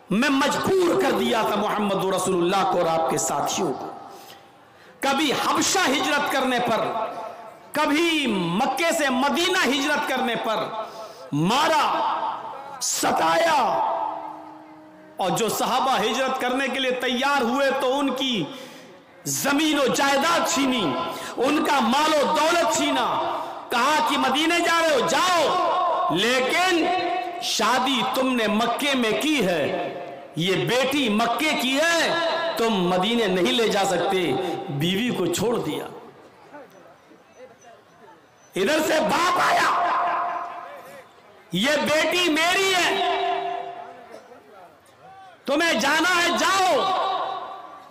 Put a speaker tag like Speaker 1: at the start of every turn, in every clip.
Speaker 1: में मजबूर कर दिया था मोहम्मद रसूलुल्लाह को और आपके साथियों को। कभी हबशा हिजरत करने पर, कभी मक्के से मदीना हिजरत करने पर मारा, सताया, और जो सहाबा हिजरत करने के लिए तैयार हुए तो उनकी जमीन और जायदाद छीनी, उनका मालो दौलत छीना। कहा कि मदीने जा रहे हो, जाओ, लेकिन शादी तुमने मक्के में की है, ये बेटी मक्के की है, तुम मदीने नहीं ले जा सकते। बीवी को छोड़ दिया। इधर से बाप आया, ये बेटी मेरी है, तुम्हें जाना है जाओ,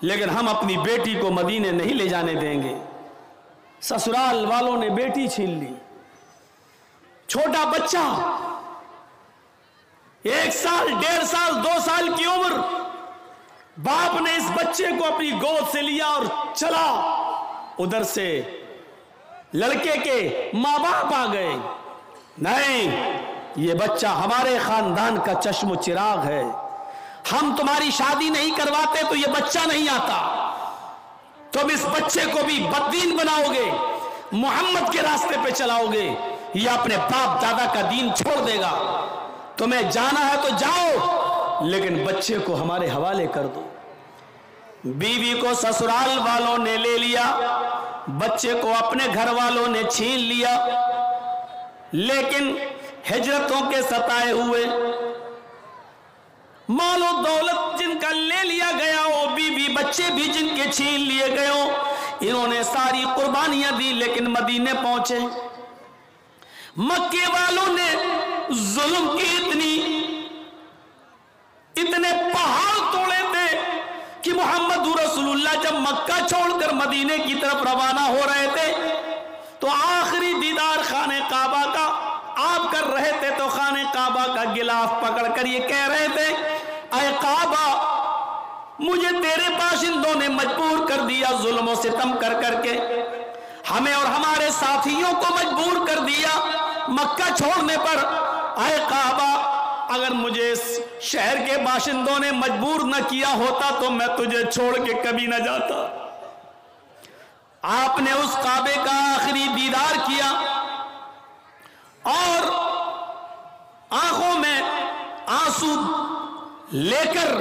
Speaker 1: लेकिन हम अपनी बेटी को मदीने नहीं ले जाने देंगे। ससुराल वालों ने बेटी छीन ली। छोटा बच्चा, 1 साल, 1.5 साल, 2 साल की उम्र, बाप ने इस बच्चे को अपनी गोद से लिया और चला। उधर से लड़के के मां बाप आ गए, नहीं, ये बच्चा हमारे खानदान का चश्मो चिराग है, हम तुम्हारी शादी नहीं करवाते तो ये बच्चा नहीं आता, तुम इस बच्चे को भी बददीन बनाओगे, मोहम्मद के रास्ते पे चलाओगे, ये अपने बाप दादा का दीन छोड़ देगा। तुम्हें जाना है तो जाओ, लेकिन बच्चे को हमारे हवाले कर दो। बीवी को ससुराल वालों ने ले लिया, बच्चे को अपने घर वालों ने छीन लिया। लेकिन हिजरतों के सताए हुए, मालो दौलत जिनका ले लिया गया हो, बीवी बच्चे भी जिनके छीन लिए गए हो, इन्होंने सारी कुर्बानियां दी, लेकिन मदीने पहुंचे। मक्के वालों ने जुल्म की इतने पहाड़ तोड़े थे कि मोहम्मद रसूलुल्लाह जब मक्का छोड़कर मदीने की तरफ रवाना हो रहे थे तो आखिरी दीदार खाने काबा का आप कर रहे थे, तो खाने काबा का गिलाफ पकड़कर ये कह रहे थे, ऐ काबा, मुझे तेरे बाशिंदों ने मजबूर कर दिया, जुल्म सितम कर करके हमें और हमारे साथियों को मजबूर कर दिया मक्का छोड़ने पर। ऐ काबा, अगर मुझे इस शहर के बाशिंदों ने मजबूर न किया होता तो मैं तुझे छोड़ के कभी न जाता। आपने उस काबे का आखिरी दीदार किया और आंखों में आंसू लेकर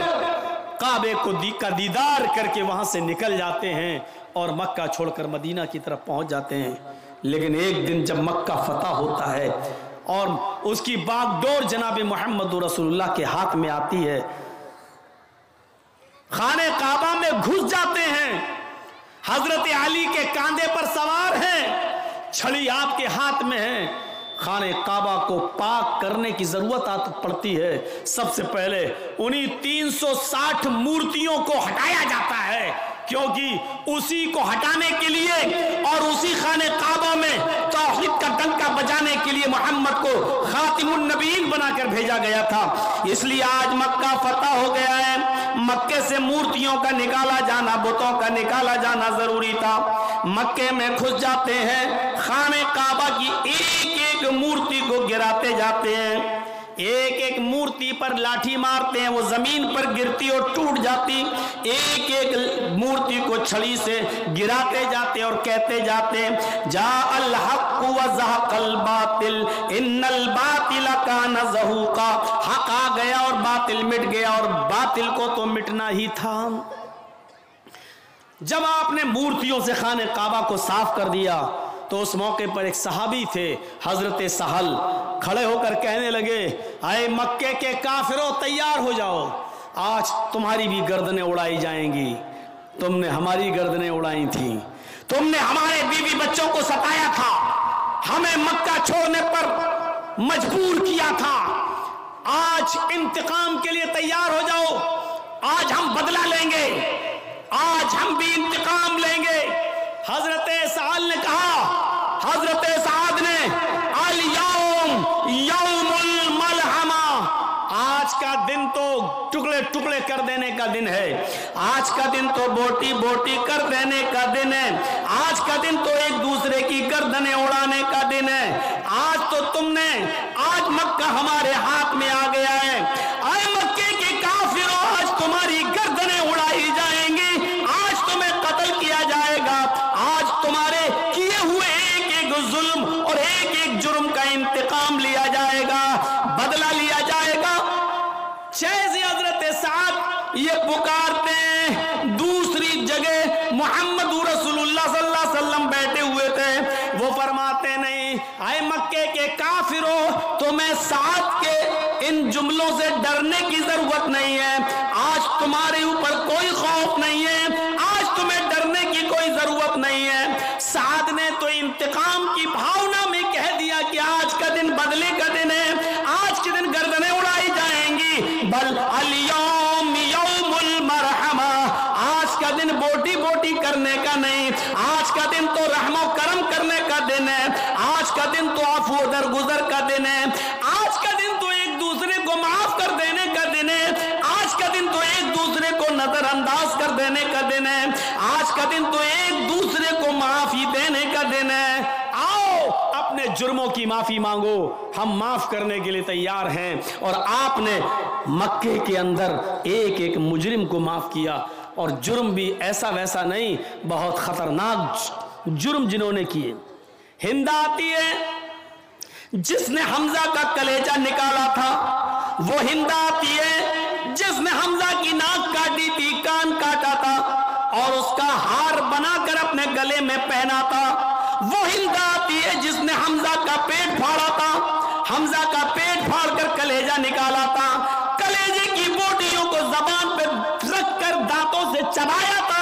Speaker 1: काबे को का दीदार करके वहां से निकल जाते हैं और मक्का छोड़कर मदीना की तरफ पहुंच जाते हैं। लेकिन एक दिन जब मक्का फतह होता है और उसकी बागडोर जनाब मोहम्मद रसूलुल्लाह के हाथ में आती है, खाने काबा में घुस जाते हैं, हजरत अली के कांधे पर सवार हैं, छड़ी आपके हाथ में है। खाने काबा को पाक करने की जरूरत पड़ती है। सबसे पहले उन्हीं 360 मूर्तियों को हटाया जाता है, क्योंकि उसी को हटाने के लिए और उसी खाने काबा में तौहीद का डंका बजाने के लिए मोहम्मद को खातिमुन नबीयीन बनाकर भेजा गया था। इसलिए आज मक्का फतह हो गया है। मक्के से मूर्तियों का निकाला जाना, बुतों का निकाला जाना जरूरी था। मक्के में घुस जाते हैं, खाने काबा की एक एक मूर्ति को गिराते जाते हैं, एक एक मूर्ति पर लाठी मारते हैं, वो जमीन पर गिरती और टूट जाती। एक एक मूर्ति को छड़ी से गिराते जाते और कहते जाते, जा अल हक व ज़हक़ल बातिल इन्नल बातिल कान ज़हूक़ा, हक आ गया और बातिल मिट गया, और बातिल को तो मिटना ही था। जब आपने मूर्तियों से खाने काबा को साफ कर दिया तो उस मौके पर एक सहाबी थे, हजरत सहल, खड़े होकर कहने लगे, आए मक्के के काफिरों, तैयार हो जाओ, आज तुम्हारी भी गर्दनें उड़ाई जाएंगी। तुमने हमारी गर्दनें उड़ाई थी, तुमने हमारे बीवी बच्चों को सताया था, हमें मक्का छोड़ने पर मजबूर किया था। आज इंतकाम के लिए तैयार हो जाओ, आज हम बदला लेंगे, आज हम भी इंतकाम लेंगे। हजरत साल ने कहा, हजरत साद ने, अल यौम यौमुल मलहमा, आज का दिन तो टुकड़े टुकड़े कर देने का दिन है, आज का दिन तो बोटी बोटी कर देने का दिन है, आज का दिन तो एक दूसरे की गर्दनें उड़ाने का दिन है। आज तो तुमने, आज मक्का हमारे हाथ में आ गया है। आए मक्के के काफिर, जैसे हजरत साद ये पुकारते हैं, दूसरी जगह मोहम्मद रसूलुल्लाह सल्लल्लाहु अलैहि वसल्लम बैठे हुए थे, वो फरमाते नहीं, आए मक्के के काफिरों, तुम्हें साद के इन जुमलों से डरने की जरूरत नहीं है। आज तुम्हारे ऊपर कोई खौफ नहीं है, आज तुम्हें डरने की कोई जरूरत नहीं है। साद ने तो इंतकाम की भावना में कह दिया कि आज का दिन बदले का दिन है, आज के दिन गर्दनें उड़ाई जाएंगी। बल अल-यौम यौमुल मरहमा, आज का दिन बोटी बोटी करने का नहीं, आज का दिन तो रहमो करम करने का दिन है, आज का दिन तो अफू दरगुजर का दिन है, आज का दिन तो एक दूसरे को माफ कर देने का दिन है, आज का दिन तो एक दूसरे को नजरअंदाज कर देने का दिन है, आज का दिन तो एक दूसरे को माफी देने का दिन है। आओ अपने जुर्मों की माफी मांगो, हम माफ करने के लिए तैयार हैं। और आपने मक्के के अंदर एक एक मुजरिम को माफ किया, और जुर्म भी ऐसा वैसा नहीं, बहुत खतरनाक जुर्म जिन्होंने किए। हिंद आती है जिसने हमजा का कलेजा निकाला था, वो हिंद आती है जिसने हमजा की नाक काटी थी, कान काटा था और उसका हार बनाकर अपने गले में पहना था। वो हिंद आती है जिसने हमजा का पेट फाड़ा था, हमजा का पेट फाड़कर कलेजा निकाला था, कलेजे की बोटियों को जबान पे रखकर दांतों से चबाया था,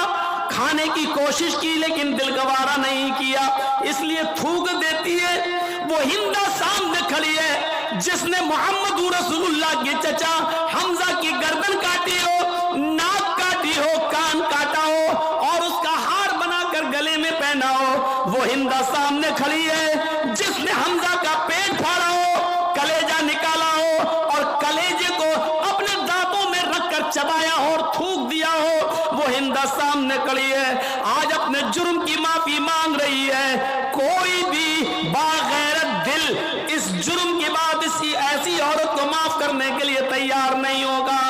Speaker 1: खाने की कोशिश की लेकिन दिल गवारा नहीं किया, इसलिए थूक देती है। वो हिंदा सामने खड़ी है जिसने मोहम्मद रसूलुल्लाह के चचा हमजा की गर्दन काटी हो, नाक काटी हो, कान काटा हो और उसका हार बनाकर गले में पहना हो। वो हिंदा सामने खड़ी है जिसने हमजा का पेट फाड़ा हो, कलेजा निकाला हो और कलेजे को अपने दांतों में रखकर चबाया हो और थूक दिया हो। वो हिंदा सामने खड़ी है, आज अपने जुर्म की माफी मांग रही है। कोई भी बागैरत दिल इस जुर्म के बाद इसी ऐसी औरत को माफ करने के लिए तैयार नहीं होगा।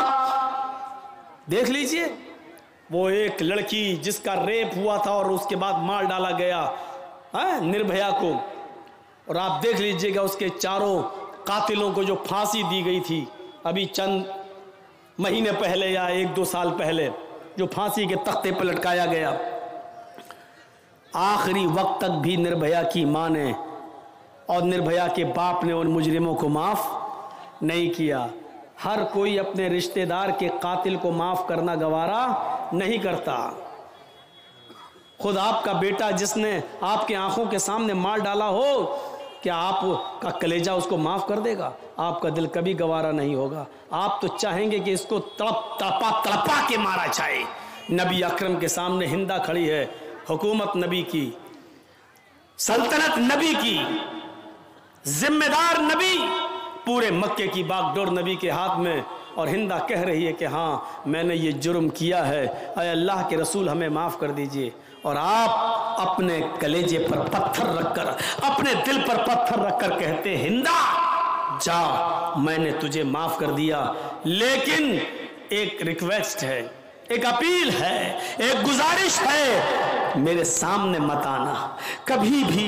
Speaker 1: देख लीजिए, वो एक लड़की जिसका रेप हुआ था और उसके बाद मार डाला गया निर्भया को, और आप देख लीजिएगा उसके चारों कातिलों को जो फांसी दी गई थी अभी चंद महीने पहले या 1-2 साल पहले, जो फांसी के तख्ते पर लटकाया गया, आखिरी वक्त तक भी निर्भया की मां ने और निर्भया के बाप ने उन मुजरिमों को माफ नहीं किया। हर कोई अपने रिश्तेदार के कातिल को माफ करना गवारा नहीं करता। खुद आपका बेटा जिसने आपके आंखों के सामने मार डाला हो, क्या आपका कलेजा उसको माफ कर देगा? आपका दिल कभी गवारा नहीं होगा। आप तो चाहेंगे कि इसको तड़पा के मारा जाए। नबी अकरम के सामने हिंदा खड़ी है, हुकूमत नबी की, सल्तनत नबी की, जिम्मेदार नबी, पूरे मक्के की बागडोर नबी के हाथ में, और हिंदा कह रही है कि हाँ मैंने ये जुर्म किया है, अय अल्लाह के रसूल हमें माफ़ कर दीजिए। और आप अपने कलेजे पर पत्थर रखकर, अपने दिल पर पत्थर रखकर कहते हिंदा जा, मैंने तुझे माफ़ कर दिया, लेकिन एक रिक्वेस्ट है, एक अपील है, एक गुजारिश है, मेरे सामने मत आना, कभी भी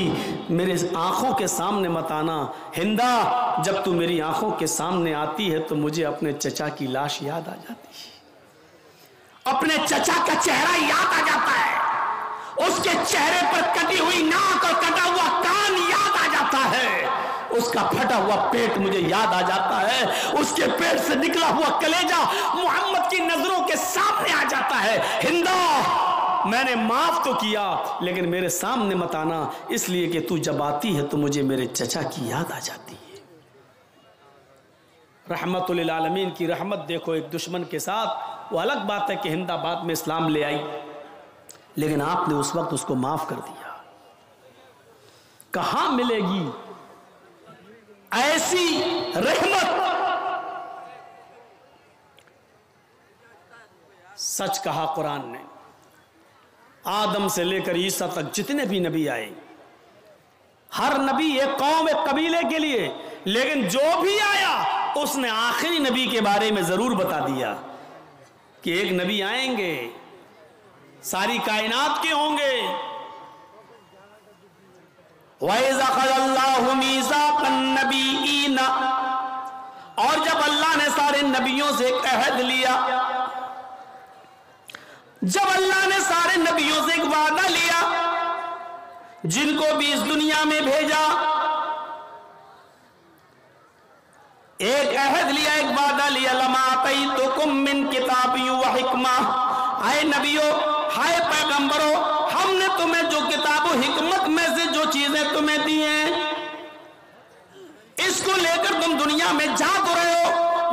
Speaker 1: मेरे आंखों के सामने मत आना। हिंदा, जब तू मेरी आंखों के सामने आती है तो मुझे अपने चचा की लाश याद आ जाती है, अपने चचा का चेहरा याद आ जाता है, उसके चेहरे पर कटी हुई नाक और कटा हुआ कान याद आ जाता है, उसका फटा हुआ पेट मुझे याद आ जाता है, उसके पेट से निकला हुआ कलेजा मोहम्मद की नजरों के सामने आ जाता है। हिंदा, मैंने माफ तो किया लेकिन मेरे सामने मत आना, इसलिए कि तू जब आती है तो मुझे मेरे चचा की याद आ जाती है। रहमतुल लिल आलमीन की रहमत देखो एक दुश्मन के साथ। वो अलग बात है कि हिंदा बाद में इस्लाम ले आई, लेकिन आपने उस वक्त उसको माफ कर दिया। कहां मिलेगी ऐसी रहमत? सच कहा कुरान ने, आदम से लेकर ईसा तक जितने भी नबी आए, हर नबी एक कौम, एक कबीले के लिए, लेकिन जो भी आया उसने आखिरी नबी के बारे में जरूर बता दिया कि एक नबी आएंगे, सारी कायनात के होंगे। वइज़ अख़ज़ल्लाहु मीसाक़न नबिय्यीना और जब अल्लाह ने सारे नबियों से एक अहद लिया, जब अल्लाह ने सारे नबियों से एक वादा लिया, जिनको भी इस दुनिया में भेजा, एक अहद लिया, एक वादा लिया, लमा अतैतुकुम मिन किताबिन व हिकमा, आए नबियों, हाय पैगंबरों, हमने तुम्हें जो किताब व हिकमत में से जो चीजें तुम्हें दी हैं, इसको लेकर तुम दुनिया में जा तो रहे हो,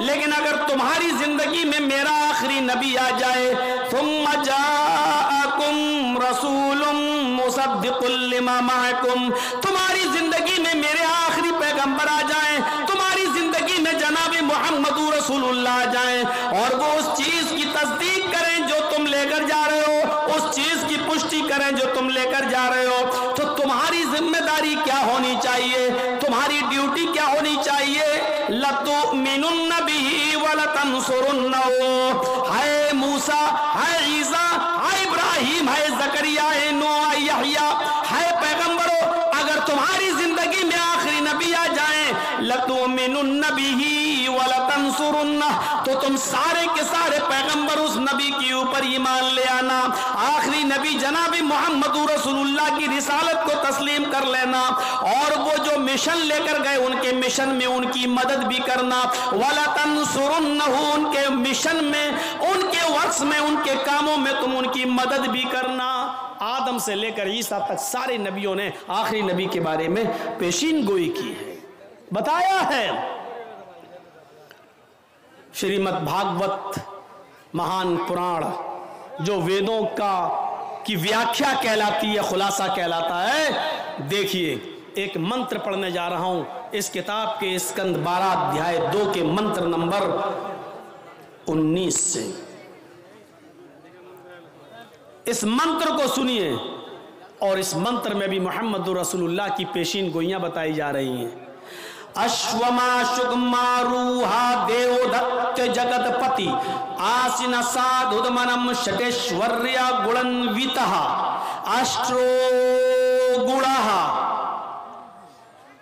Speaker 1: लेकिन अगर तुम्हारी जिंदगी में मेरा आखिरी नबी आ जाए, सुम्मा जाअकुम रसूलुम मुसद्दिकुल लिमा माअकुम, तुम्हारी जिंदगी में मेरे आखिरी पैगंबर आ जाए, तुम्हारी जिंदगी में जनाब मुहम्मदुर रसूलुल्लाह आ जाए, और वो उस चीज की तस्दीक करें जो तुम लेकर जा रहे हो, उस चीज की पुष्टि करें जो तुम लेकर जा रहे हो, तो तुम्हारी जिम्मेदारी क्या होनी चाहिए, तुम्हारी ड्यूटी क्या होनी चाहिए? लतुमिनुन्न बिही व लतंसुरुन्नहु, हाय मूसा, हाय ईसा, हाय इब्राहिम, हाय जकरिया, हाय नूह, हाय यहया, हाय पैगंबरों, अगर तुम्हारी जिंदगी में आखिरी नबी आ जाए, लतुमिनुन्न बिही व लतंसुरुन्नहु, तो तुम सारे के सारे पैगंबर उस नबी के ऊपर ईमान ले आना, आखिरी नबी जनाब मुहम्मदुर रसूलुल्लाह की रिसालत को तस्लीम कर लेना, और वो जो मिशन लेकर गए उनके मिशन में उनकी मदद भी करना, वला तंसुरुन्नहु, उनके मिशन में, उनके वर्क्स में, उनके कामों में तुम उनकी मदद भी करना। आदम से लेकर ईसा तक सारे नबियों ने आखिरी नबी के बारे में पेशीन गोई की है, बताया है। श्रीमद् भागवत महान पुराण जो वेदों की व्याख्या कहलाती है, खुलासा कहलाता है, देखिए एक मंत्र पढ़ने जा रहा हूं इस किताब के स्कंद 12 अध्याय 2 के मंत्र नंबर 19 से। इस मंत्र को सुनिए, और इस मंत्र में भी मोहम्मद रसूलुल्लाह की पेशीन गोइयां बताई जा रही हैं। अश्वमाशुगमारूहा देवदत्त जगतपति आसीन साधुदमनम षटेश्वर्या गुणन्वितः अष्ट्रो गुणः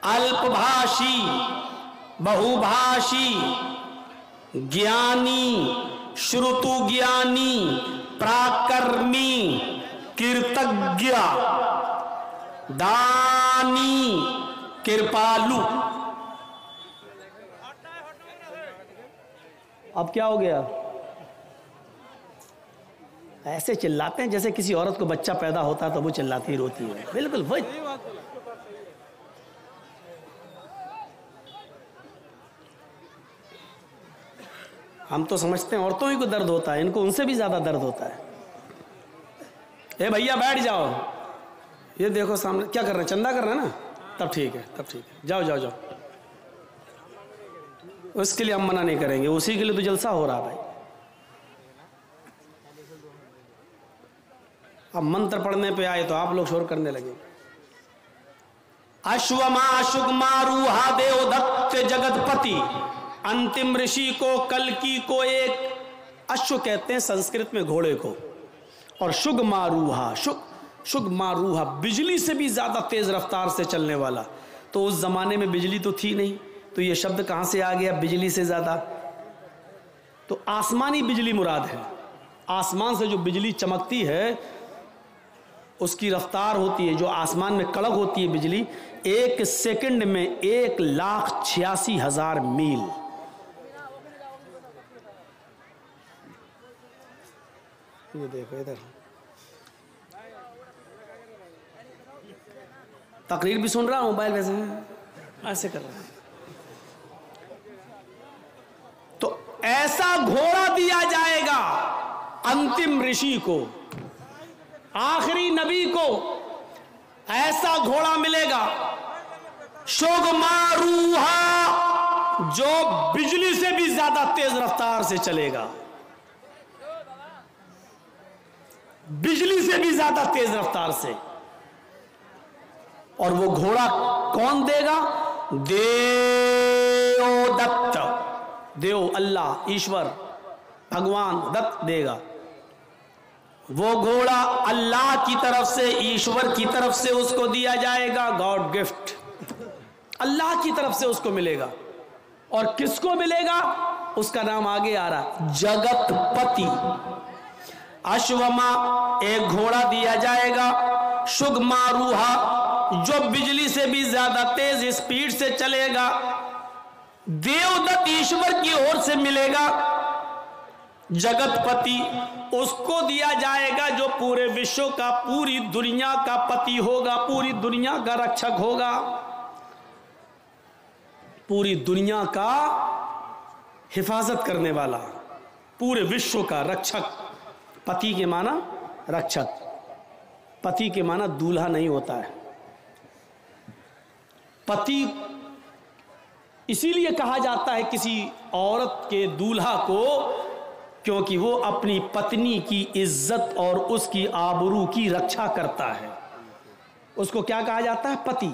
Speaker 1: अल्पभाषी बहुभाषी ज्ञानी श्रुतु ज्ञानी प्राकर्मी कीर्तज्ञ दानी कृपालु। अब क्या हो गया? ऐसे चिल्लाते हैं जैसे किसी औरत को बच्चा पैदा होता है तो वो चिल्लाती रोती है, बिल्कुल वही। हम तो समझते हैं औरतों ही को दर्द होता है, इनको उनसे भी ज्यादा दर्द होता है। ए भैया बैठ जाओ, ये देखो सामने क्या कर रहे हैं, चंदा कर रहे हैं ना, तब ठीक है, तब ठीक है, जाओ जाओ जाओ। उसके लिए हम मना नहीं करेंगे, उसी के लिए तो जलसा हो रहा भाई। अब मंत्र पढ़ने पे आए तो आप लोग शोर करने लगे। अश्वमाशुगमारूहा देवदत्त जगतपति, अंतिम ऋषि को, कल्कि को, एक अश्व कहते हैं संस्कृत में घोड़े को, और शुगमारूहा, शुगमारूहा बिजली से भी ज्यादा तेज रफ्तार से चलने वाला। तो उस जमाने में बिजली तो थी नहीं, तो ये शब्द कहां से आ गया बिजली से ज्यादा? तो आसमानी बिजली मुराद है। आसमान से जो बिजली चमकती है उसकी रफ्तार होती है, जो आसमान में कड़क होती है बिजली, 1 सेकंड में 1,86,000 मील। ये देखो इधर तकरीर भी सुन रहा हूं, मोबाइल वैसे ऐसे कर रहा है। तो ऐसा घोड़ा दिया जाएगा अंतिम ऋषि को, आखिरी नबी को ऐसा घोड़ा मिलेगा, शुगमारूहा, जो बिजली से भी ज्यादा तेज रफ्तार से चलेगा, बिजली से भी ज्यादा तेज रफ्तार से। और वो घोड़ा कौन देगा? देवदत्त, देव अल्लाह, ईश्वर, भगवान दत्त देगा। वो घोड़ा अल्लाह की तरफ से, ईश्वर की तरफ से उसको दिया जाएगा, गॉड गिफ्ट, अल्लाह की तरफ से उसको मिलेगा। और किसको मिलेगा? उसका नाम आगे आ रहा, जगतपति। अश्वमा, एक घोड़ा दिया जाएगा, शुगमारूहा, जो बिजली से भी ज्यादा तेज स्पीड से चलेगा, देवदत्त ईश्वर की ओर से मिलेगा। जगतपति उसको दिया जाएगा जो पूरे विश्व का, पूरी दुनिया का पति होगा, पूरी दुनिया का रक्षक होगा, पूरी दुनिया का हिफाजत करने वाला, पूरे विश्व का रक्षक। पति के माना रक्षक, पति के माना दूल्हा नहीं होता है। पति इसीलिए कहा जाता है किसी औरत के दूल्हा को, क्योंकि वो अपनी पत्नी की इज्जत और उसकी आबरू की रक्षा करता है। उसको क्या कहा जाता है? पति।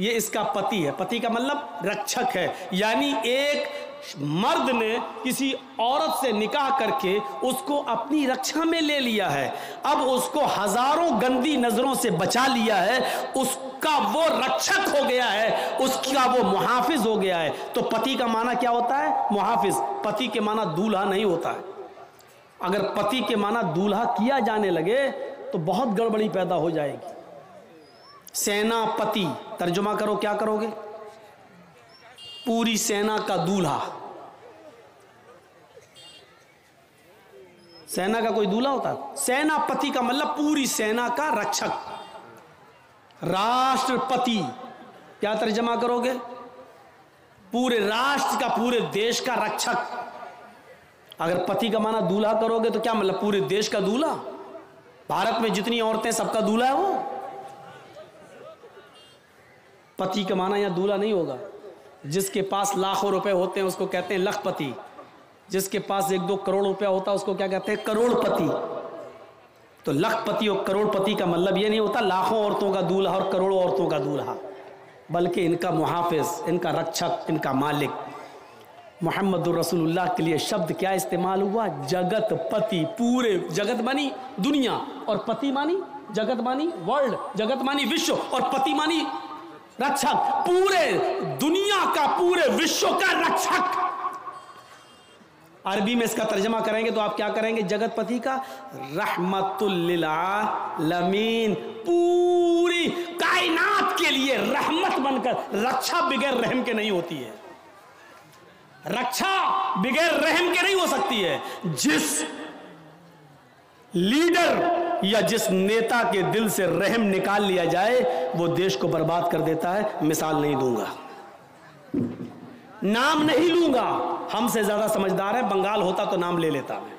Speaker 1: ये इसका पति है। पति का मतलब रक्षक है। यानी एक मर्द ने किसी औरत से निकाह करके उसको अपनी रक्षा में ले लिया है, अब उसको हजारों गंदी नजरों से बचा लिया है, उसका वो रक्षक हो गया है, उसका वो मुहाफिज हो गया है। तो पति का माना क्या होता है? मुहाफिज। पति के माना दूल्हा नहीं होता है। अगर पति के माना दूल्हा किया जाने लगे तो बहुत गड़बड़ी पैदा हो जाएगी। सेनापति, तर्जुमा करो, क्या करोगे? पूरी सेना का दूल्हा। सेना का कोई दूल्हा होता है? सेनापति का मतलब पूरी सेना का रक्षक। राष्ट्रपति, क्या तर्जुमा करोगे? पूरे राष्ट्र का, पूरे देश का रक्षक। अगर पति का माना दूल्हा करोगे तो क्या मतलब? पूरे देश का दूल्हा। भारत में जितनी औरतें सबका दूल्हा है वो। पति का माना यहां दूल्हा नहीं होगा। जिसके पास लाखों रुपए होते हैं उसको कहते हैं लखपति, जिसके पास 1-2 करोड़ रुपया होता है उसको क्या कहते हैं? करोड़पति। तो लखपति और करोड़पति का मतलब ये नहीं होता लाखों औरतों का दूल्हा और करोड़ों औरतों का दूल्हा, बल्कि इनका मुहाफिज, इनका रक्षक, इनका मालिक। मुहम्मदुर रसूलुल्लाह के लिए शब्द क्या इस्तेमाल हुआ? जगतपति। पूरे जगत मानी दुनिया, और पति मानी जगत मानी वर्ल्ड, जगत मानी विश्व, और पति मानी रक्षक। पूरे दुनिया का, पूरे विश्व का रक्षक। अरबी में इसका तर्जमा करेंगे तो आप क्या करेंगे? जगतपति का रहमतुल लिल आलमीन, पूरी कायनात के लिए रहमत बनकर। रक्षा बगैर रहम के नहीं होती है, रक्षा बगैर रहम के नहीं हो सकती है। जिस लीडर या जिस नेता के दिल से रहम निकाल लिया जाए वो देश को बर्बाद कर देता है। मिसाल नहीं दूंगा, नाम नहीं लूंगा, हमसे ज्यादा समझदार है। बंगाल होता तो नाम ले लेता मैं,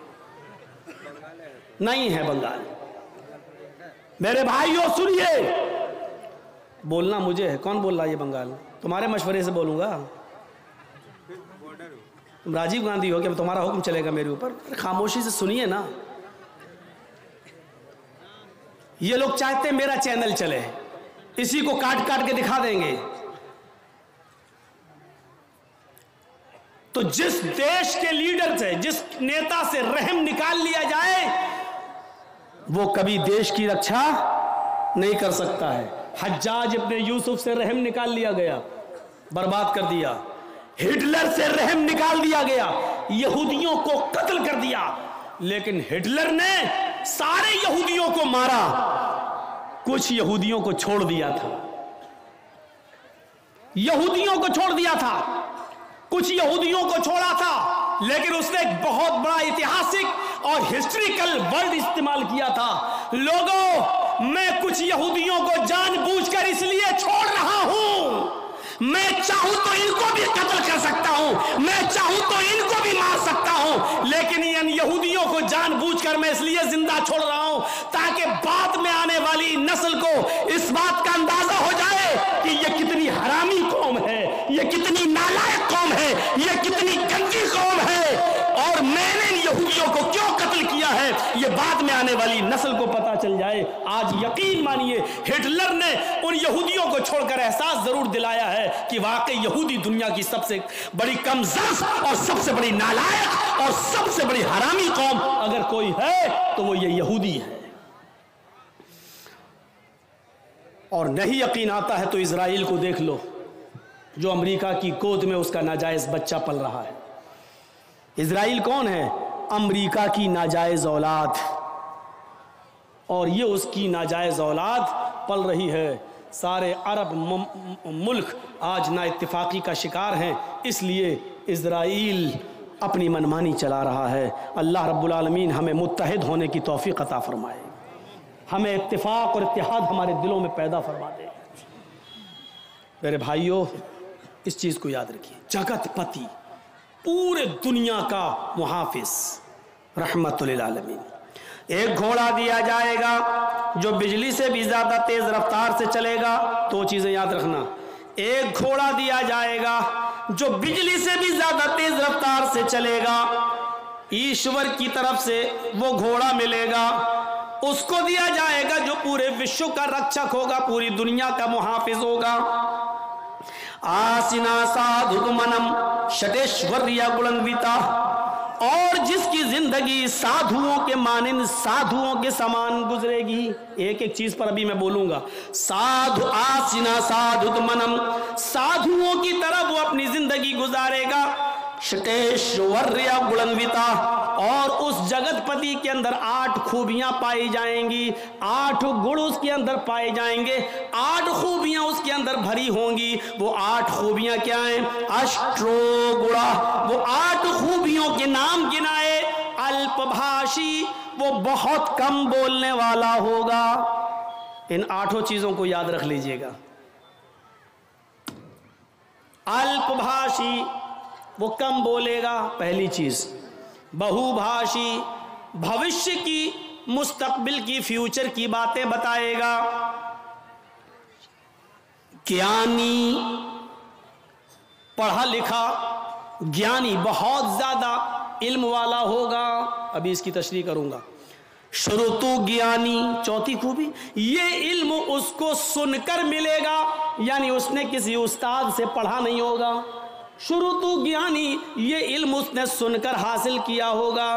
Speaker 1: नहीं है बंगाल। मेरे भाइयों सुनिए, बोलना मुझे है, कौन बोल रहा है ये बंगाल? तुम्हारे मशवरे से बोलूंगा। तुम राजीव गांधी हो, क्या तुम्हारा हुक्म चलेगा मेरे ऊपर? खामोशी से सुनिए ना। ये लोग चाहते हैं मेरा चैनल चले, इसी को काट काट के दिखा देंगे। तो जिस देश के लीडर से, जिस नेता से रहम निकाल लिया जाए वो कभी देश की रक्षा नहीं कर सकता है। हज्जाज इब्ने यूसुफ से रहम निकाल लिया गया, बर्बाद कर दिया। हिटलर से रहम निकाल दिया गया, यहूदियों को कत्ल कर दिया। लेकिन हिटलर ने सारे यहूदियों को मारा, कुछ यहूदियों को छोड़ दिया था। यहूदियों को छोड़ दिया था, कुछ यहूदियों को छोड़ा था। लेकिन उसने एक बहुत बड़ा ऐतिहासिक और हिस्ट्रिकल वर्ड इस्तेमाल किया था। लोगों, मैं कुछ यहूदियों को जानबूझकर इसलिए छोड़ रहा हूं, मैं चाहूं तो इनको भी कत्ल कर सकता हूं, मैं चाहूं तो इनको भी मार सकता हूं, लेकिन इन यहूदियों को जानबूझकर मैं इसलिए जिंदा छोड़ रहा हूं ताकि बाद में आने वाली नस्ल को इस बात का अंदाजा हो जाए कि ये कितनी हरामी कौम है, ये कितनी नालायक कौम है, ये कितनी गंदी कौम है, और मैंने यहूदियों को क्यों कत्ल किया है ये बाद में आने वाली नस्ल को पता चल जाए। आज यकीन मानिए, हिटलर ने उन यहूदियों को छोड़कर एहसास जरूर दिलाया है कि वाकई यहूदी दुनिया की सबसे बड़ी कमजोर और सबसे बड़ी नालायक और सबसे बड़ी हरामी कौम अगर कोई है तो वो ये यहूदी है। और नहीं यकीन आता है तो इजराइल को देख लो, जो अमेरिका की गोद में उसका नाजायज बच्चा पल रहा है। इजराइल कौन है? अमेरिका की नाजायज औलाद, और ये उसकी नाजायज औलाद पल रही है। सारे अरब मुल्क आज ना इत्तेफाकी का शिकार हैं, इसलिए इजराइल अपनी मनमानी चला रहा है। अल्लाह रब्बुल आलमीन हमें मुत्तहिद होने की तौफीक अता फरमाए, हमें इत्तेफाक और इत्तेहाद हमारे दिलों में पैदा फरमा दे। मेरे भाइयों, इस चीज़ को याद रखिए, जगतपति, पूरे दुनिया का मुहाफिज, रहमतुल लिल आलमीन। एक घोड़ा दिया जाएगा जो बिजली से भी ज़्यादा तेज़ रफ्तार से चलेगा। दो चीज़ें याद रखना, एक घोड़ा दिया जाएगा जो बिजली से भी ज़्यादा तेज़ रफ्तार से चलेगा। ईश्वर की तरफ से वो घोड़ा मिलेगा, उसको दिया जाएगा जो पूरे विश्व का रक्षक होगा, पूरी दुनिया का मुहाफिज होगा। आसिना साधुमनम शटेश्वर्या गुणन्विता, और जिसकी जिंदगी साधुओं के मानिंद, साधुओं के समान गुजरेगी। एक एक चीज पर अभी मैं बोलूंगा। साधु आसिना साधुमनम, साधुओं की तरह वो अपनी जिंदगी गुजारेगा। शटेश्वर्या गुणन्विता, और उस जगतपति के अंदर 8 खूबियां पाई जाएंगी, 8 गुण उसके अंदर पाए जाएंगे, 8 खूबियां उसके अंदर भरी होंगी। वो 8 खूबियां क्या हैं? अष्टो गुणा, वो 8 खूबियों के नाम गिनाए। अल्पभाषी, वो बहुत कम बोलने वाला होगा। इन 8 चीजों को याद रख लीजिएगा। अल्पभाषी, वो कम बोलेगा, पहली चीज। बहुभाषी, भविष्य की, मुस्तकबिल की, फ्यूचर की बातें बताएगा। ज्ञानी, पढ़ा लिखा ज्ञानी, बहुत ज्यादा इल्म वाला होगा। अभी इसकी तशरीह करूंगा। श्रुतु ज्ञानी, चौथी खूबी, ये इल्म उसको सुनकर मिलेगा, यानी उसने किसी उस्ताद से पढ़ा नहीं होगा। श्रुतु ज्ञानी, ये इल्म उसने सुनकर हासिल किया होगा।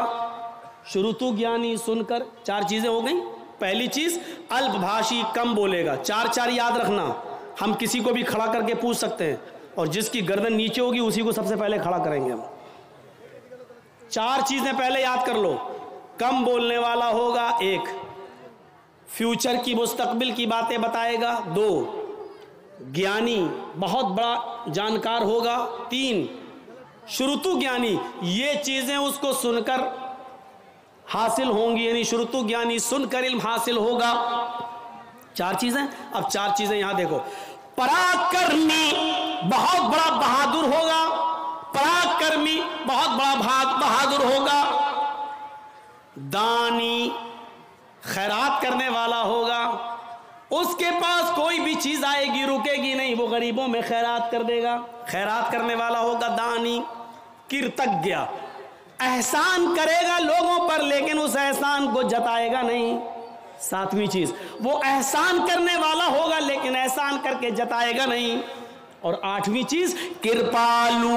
Speaker 1: श्रुतु ज्ञानी, सुनकर। 4 चीजें हो गई। पहली चीज अल्पभाषी, कम बोलेगा। 4 याद रखना। हम किसी को भी खड़ा करके पूछ सकते हैं, और जिसकी गर्दन नीचे होगी उसी को सबसे पहले खड़ा करेंगे हम। 4 चीजें पहले याद कर लो। कम बोलने वाला होगा, 1। फ्यूचर की, मुस्तकबिल की बातें बताएगा, 2। ज्ञानी, बहुत बड़ा जानकार होगा, 3। श्रुतु ज्ञानी, ये चीजें उसको सुनकर हासिल होंगी, यानी श्रुतु ज्ञानी, सुनकर इल्म हासिल होगा। 4 चीजें। अब 4 चीजें यहां देखो। पराक्रमी, बहुत बड़ा बहादुर होगा। पराक्रमी, बहुत बड़ा बहादुर होगा। दानी, खैरात करने वाला होगा। उसके पास कोई भी चीज आएगी रुकेगी नहीं, वो गरीबों में खैरात कर देगा। खैरात करने वाला होगा दानी। कृतज्ञ, एहसान करेगा लोगों पर, लेकिन उस एहसान को जताएगा नहीं। 7वीं चीज, वो एहसान करने वाला होगा लेकिन एहसान करके जताएगा नहीं। और 8वीं चीज, कृपालु,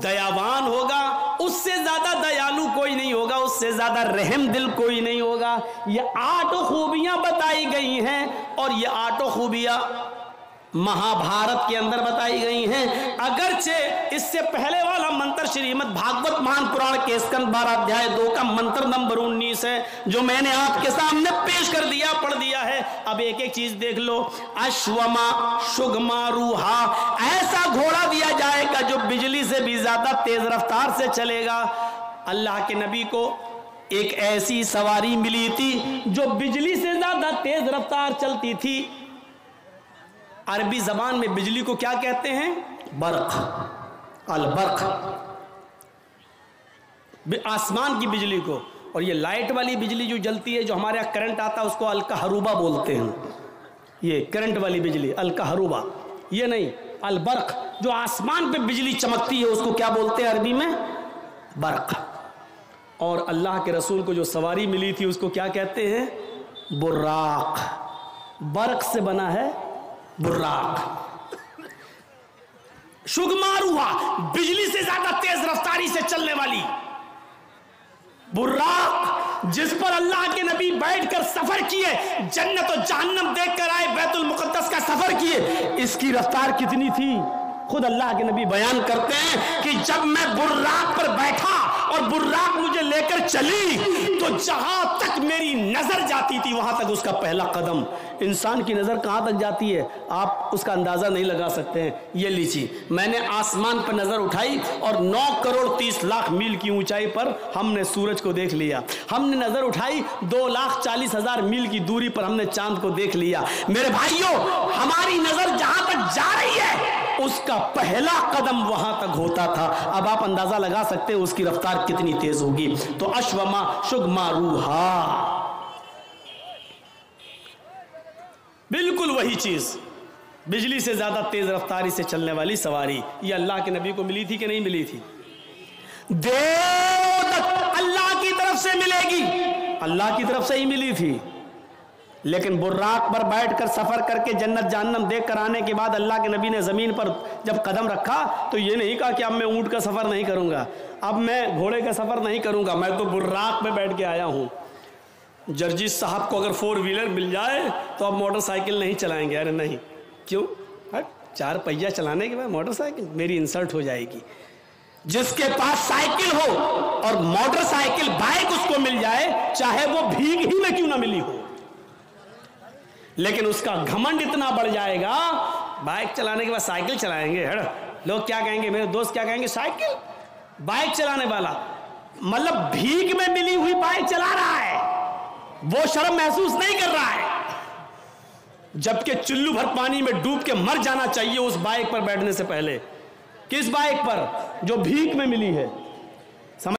Speaker 1: दयावान होगा। उससे ज्यादा दयालु कोई नहीं होगा, उससे ज्यादा रहम दिल कोई नहीं होगा। ये 8 खूबियां बताई गई हैं, और ये 8 खूबियां महाभारत के अंदर बताई गई हैं। अगरचे इससे पहले वाला मंत्र श्रीमद् भागवत महान पुराण के स्कंद 12 अध्याय 2 का मंत्र नंबर 19 है, जो मैंने आपके सामने पेश कर दिया, पढ़ दिया है। अब एक एक चीज देख लो। अश्वमा शुगमा रूहा, ऐसा घोड़ा दिया जाएगा जो बिजली से भी ज्यादा तेज रफ्तार से चलेगा। अल्लाह के नबी को एक ऐसी सवारी मिली थी जो बिजली से ज्यादा तेज रफ्तार चलती थी। अरबी जबान में बिजली को क्या कहते हैं? बर्क, अल बर्क, आसमान की बिजली को। और ये लाइट वाली बिजली जो जलती है, जो हमारे यहाँ करंट आता है, उसको अलकहरूबा बोलते हैं। ये करंट वाली बिजली अलकहरूबा, ये नहीं, अल बर्क, जो आसमान पे बिजली चमकती है उसको क्या बोलते हैं अरबी में? बर्क। और अल्लाह के रसूल को जो सवारी मिली थी उसको क्या कहते हैं? बुर्राक। बर्क से बना है बुर्राक। शुगमारुहा, बिजली से ज्यादा तेज रफ्तारी से चलने वाली बुर्राक, जिस पर अल्लाह के नबी बैठकर सफर किए, जन्नत और जहन्नम देखकर आए, बैतुल मुकद्दस का सफर किए। इसकी रफ्तार कितनी थी? खुद अल्लाह के नबी बयान करते हैं कि जब मैं बुर्राक पर बैठा और बुर्राक मुझे लेकर चली तो जहां तक मेरी नजर जाती थी वहां तक उसका पहला कदम। इंसान की नजर कहां तक जाती है आप उसका अंदाजा नहीं लगा सकते हैं। ये लीजिए, मैंने आसमान पर नजर उठाई और 9 करोड़ 30 लाख मील की ऊंचाई पर हमने सूरज को देख लिया। हमने नजर उठाई 2,40,000 मील की दूरी पर हमने चांद को देख लिया। मेरे भाइयों, हमारी नजर जहां तक जा रही है उसका पहला कदम वहां तक होता था। अब आप अंदाजा लगा सकते हैं उसकी रफ्तार कितनी तेज होगी। तो अश्वमा शुगमा रूहा, बिल्कुल वही चीज, बिजली से ज्यादा तेज रफ्तारी से चलने वाली सवारी, ये अल्लाह के नबी को मिली थी कि नहीं मिली थी? देवदत्त अल्लाह की तरफ से मिलेगी, अल्लाह की तरफ से ही मिली थी। लेकिन बुर्राक पर बैठकर सफर करके जन्नत जहन्नम देख कर आने के बाद अल्लाह के नबी ने जमीन पर जब कदम रखा तो ये नहीं कहा कि अब मैं ऊंट का सफर नहीं करूंगा, अब मैं घोड़े का सफर नहीं करूंगा, मैं तो बुर्राक में बैठ के आया हूं। जर्जीस साहब को अगर 4 व्हीलर मिल जाए तो अब मोटरसाइकिल नहीं चलाएंगे। अरे नहीं, क्यों? 4 पहिया चलाने के बाद मोटरसाइकिल, मेरी इंसल्ट हो जाएगी। जिसके पास साइकिल हो और मोटरसाइकिल बाइक उसको मिल जाए, चाहे वो भीग ही में क्यों ना मिली हो, लेकिन उसका घमंड इतना बढ़ जाएगा, बाइक चलाने के बाद साइकिल चलाएंगे। लोग क्या कहेंगे, मेरे दोस्त क्या कहेंगे, साइकिल बाइक चलाने वाला, मतलब भीग में मिली हुई बाइक चला रहा है, वो शर्म महसूस नहीं कर रहा है, जबकि चुल्लू भर पानी में डूब के मर जाना चाहिए उस बाइक पर बैठने से पहले। किस बाइक पर? जो भीख में मिली है।